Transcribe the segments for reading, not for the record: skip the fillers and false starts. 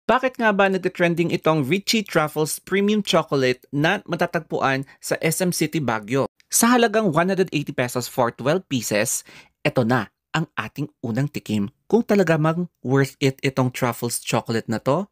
Bakit nga ba nag-trending itong Richie Truffles Premium Chocolate na matatagpuan sa SM City Baguio? Sa halagang 180 pesos for 12 pieces, eto na ang ating unang tikim kung talaga mang worth it itong Truffles chocolate na to.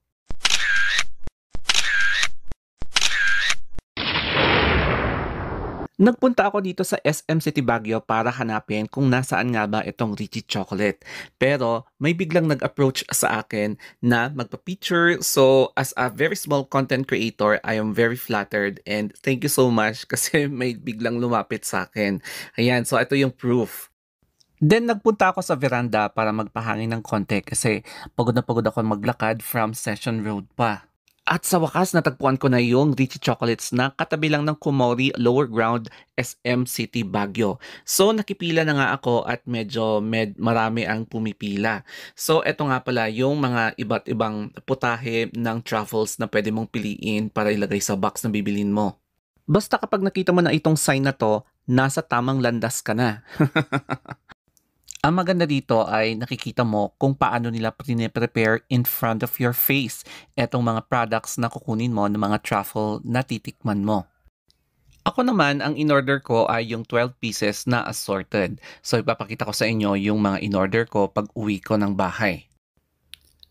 Nagpunta ako dito sa SM City Baguio para hanapin kung nasaan nga ba itong Richie Chocolate. Pero may biglang nag-approach sa akin na magpa-picture. So as a very small content creator, I am very flattered and thank you so much kasi may biglang lumapit sa akin. Ayan, so ito yung proof. Then nagpunta ako sa veranda para magpahangin ng konti kasi pagod na pagod ako maglakad from Session Road pa. At sa wakas, natagpuan ko na yung Richie Chocolates na katabi lang ng Kumori Lower Ground SM City Baguio. So nakipila na nga ako at medyo marami ang pumipila. So eto nga pala yung mga iba't ibang putahe ng truffles na pwede mong piliin para ilagay sa box na bibilin mo. Basta kapag nakita mo na itong sign na to, nasa tamang landas ka na. Ang maganda dito ay nakikita mo kung paano nila prepare in front of your face etong mga products na kukunin mo ng mga truffle na titikman mo. Ako naman, ang in-order ko ay yung 12 pieces na assorted. So ipapakita ko sa inyo yung mga in-order ko pag uwi ko ng bahay.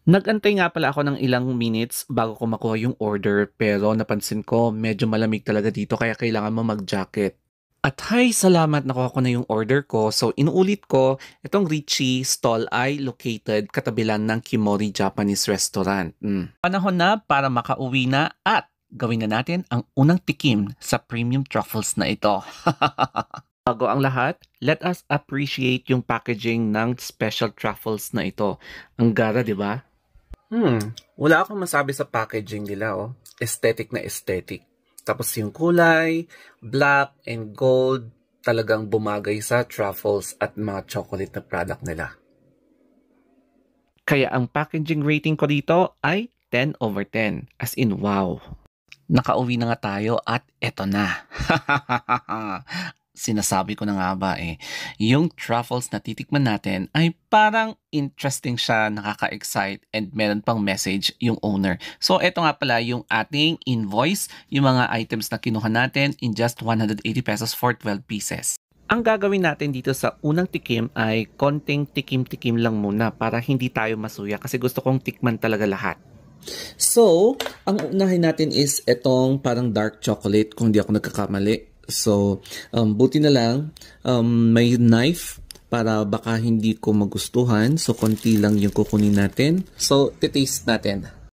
Nag-antay nga pala ako ng ilang minutes bago ko makuha yung order pero napansin ko medyo malamig talaga dito kaya kailangan mo mag-jacket. At hay, salamat nakuha ko na yung order ko. So inuulit ko, itong Richie stall ay located katabilan ng Kimori Japanese Restaurant. Panahon na para makauwi na at gawin na natin ang unang tikim sa premium truffles na ito. Bago ang lahat, let us appreciate yung packaging ng special truffles na ito. Ang gara, di ba? Wala akong masabi sa packaging nila, oh. Aesthetic na aesthetic. Tapos yung kulay, black and gold, talagang bumagay sa truffles at mga chocolate na product nila. Kaya ang packaging rating ko dito ay 10/10. As in, wow. Nakauwi na nga tayo at eto na. Sinasabi ko na nga ba yung truffles na titikman natin ay parang interesting siya, nakaka-excite and meron pang message yung owner. So eto nga pala yung ating invoice, yung mga items na kinuha natin in just 180 pesos for 12 pieces. Ang gagawin natin dito sa unang tikim ay konting tikim-tikim lang muna para hindi tayo masuya kasi gusto kong tikman talaga lahat. So, ang unahin natin is etong parang dark chocolate kung di ako nagkakamali. So, buti na lang may knife para baka hindi ko magustuhan. So, konti lang yung kukunin natin. So, titaste natin.